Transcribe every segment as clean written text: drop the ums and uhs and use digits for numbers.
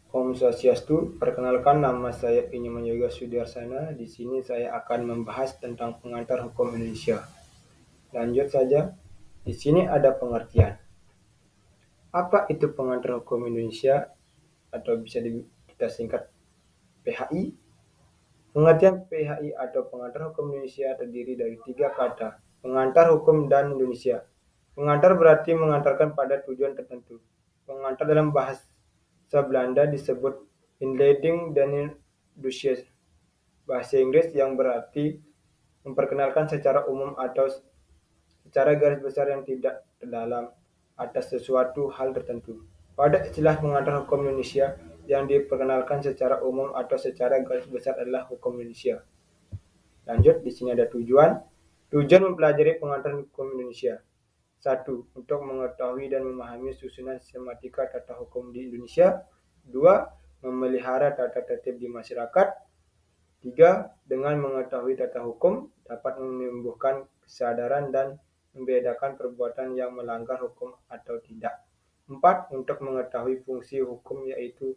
Om Swastiastu, perkenalkan nama saya Pinyaman Yoga Sudiarsana. Di sini saya akan membahas tentang pengantar hukum Indonesia. Lanjut saja. Di sini ada pengertian. Apa itu pengantar hukum Indonesia atau bisa kita singkat PHI? Pengertian PHI atau pengantar hukum Indonesia terdiri dari tiga kata, pengantar hukum dan Indonesia. Pengantar berarti mengantarkan pada tujuan tertentu. Pengantar dalam bahasa Belanda disebut inleiding dan introduction. Bahasa Inggris yang berarti memperkenalkan secara umum atau secara garis besar yang tidak terdalam atas sesuatu hal tertentu. Pada istilah pengantar hukum Indonesia, yang diperkenalkan secara umum atau secara garis besar adalah hukum Indonesia. Lanjut, di sini ada tujuan. Tujuan mempelajari pengantar hukum Indonesia. 1. Untuk mengetahui dan memahami susunan sistematika tata hukum di Indonesia. 2. Memelihara tata tertib di masyarakat. 3. Dengan mengetahui tata hukum dapat menumbuhkan kesadaran dan membedakan perbuatan yang melanggar hukum atau tidak. 4. Untuk mengetahui fungsi hukum yaitu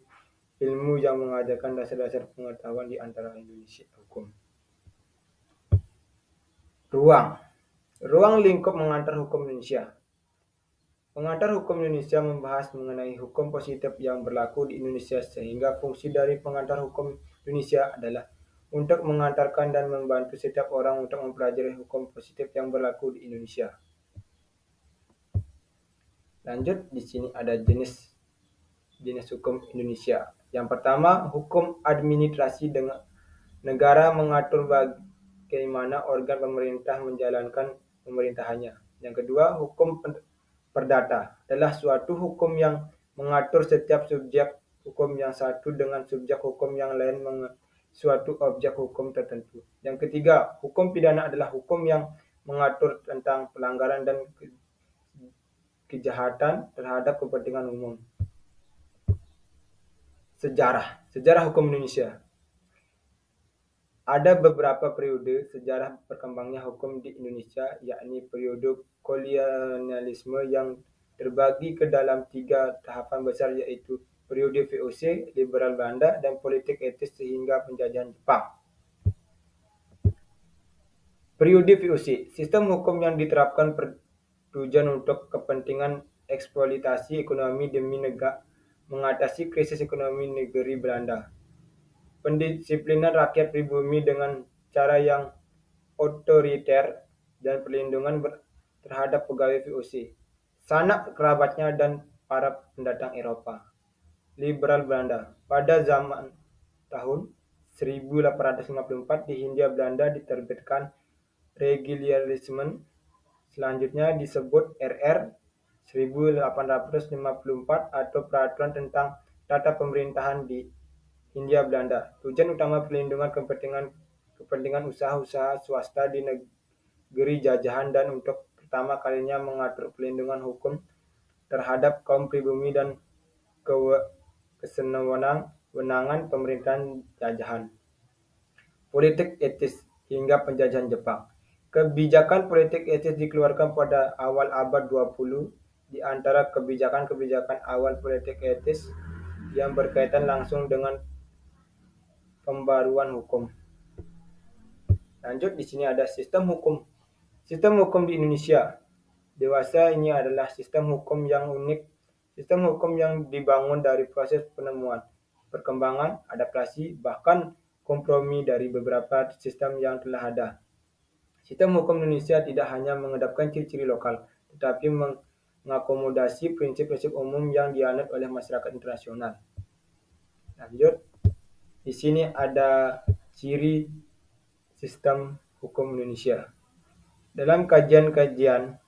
ilmu yang mengajarkan dasar-dasar pengetahuan di antara Indonesia hukum. Ruang lingkup mengantar hukum Indonesia. Pengantar hukum Indonesia membahas mengenai hukum positif yang berlaku di Indonesia sehingga fungsi dari pengantar hukum Indonesia adalah untuk mengantarkan dan membantu setiap orang untuk mempelajari hukum positif yang berlaku di Indonesia. Lanjut, di sini ada jenis hukum Indonesia. Yang pertama, hukum administrasi dengan negara mengatur bagaimana organ pemerintah menjalankan pemerintahannya. Yang kedua, hukum perdata adalah suatu hukum yang mengatur setiap subjek hukum yang satu dengan subjek hukum yang lain suatu objek hukum tertentu. Yang ketiga, hukum pidana adalah hukum yang mengatur tentang pelanggaran dan kejahatan terhadap kepentingan umum. Sejarah hukum Indonesia. Ada beberapa periode sejarah berkembangnya hukum di Indonesia, yakni periode kolonialisme yang terbagi ke dalam 3 tahapan besar, yaitu periode VOC, liberal Belanda, dan politik etis sehingga penjajahan Jepang. Periode VOC, sistem hukum yang diterapkan bertujuan untuk kepentingan eksploitasi ekonomi demi mengatasi krisis ekonomi negeri Belanda. Pendisiplinan rakyat pribumi dengan cara yang otoriter dan perlindungan terhadap pegawai VOC, sanak kerabatnya dan para pendatang Eropa. Liberal Belanda. Pada zaman tahun 1854 di Hindia Belanda diterbitkan Regularialisme, selanjutnya disebut RR 1854 atau Peraturan tentang Tata Pemerintahan di Hindia Belanda. Tujuan utama perlindungan kepentingan usaha-usaha swasta di negeri jajahan dan untuk pertama kalinya mengatur perlindungan hukum terhadap kaum pribumi dan kewenangan pemerintahan jajahan. Politik etis hingga penjajahan Jepang. Kebijakan politik etis dikeluarkan pada awal abad 20. Di antara kebijakan-kebijakan awal politik etis yang berkaitan langsung dengan pembaruan hukum. Lanjut, di sini ada sistem hukum. Sistem hukum di Indonesia. Dewasa ini adalah sistem hukum yang unik. Sistem hukum yang dibangun dari proses penemuan, perkembangan, adaptasi, bahkan kompromi dari beberapa sistem yang telah ada. Sistem hukum Indonesia tidak hanya menghadapkan ciri-ciri lokal, tetapi mengakomodasi prinsip-prinsip umum yang dianut oleh masyarakat internasional. Lanjut, di sini ada ciri sistem hukum Indonesia. Dalam kajian-kajian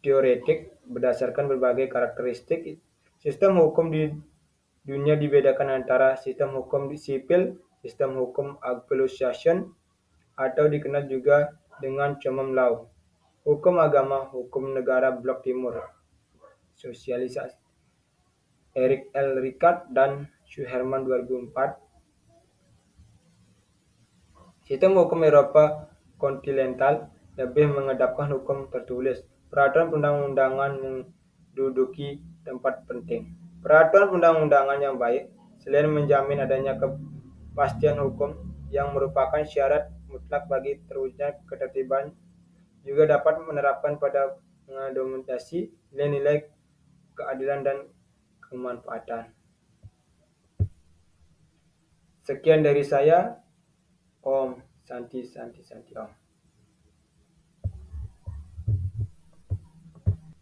teoretik berdasarkan berbagai karakteristik, sistem hukum di dunia dibedakan antara sistem hukum sipil, sistem hukum Anglo-Saxon, atau dikenal juga dengan common law, hukum agama, hukum negara Blok Timur, sosialisasi Erik L. Ricard dan Schuherman 2004. Sistem hukum Eropa kontinental lebih menghadapkan hukum tertulis. Peraturan perundang-undangan menduduki tempat penting. Peraturan perundang-undangan yang baik Selain menjamin adanya kepastian hukum yang merupakan syarat mutlak bagi terwujudnya ketertiban, juga dapat menerapkan pada mendokumentasi nilai-nilai keadilan dan kemanfaatan. Sekian dari saya. Om Santi Santi Santi Om.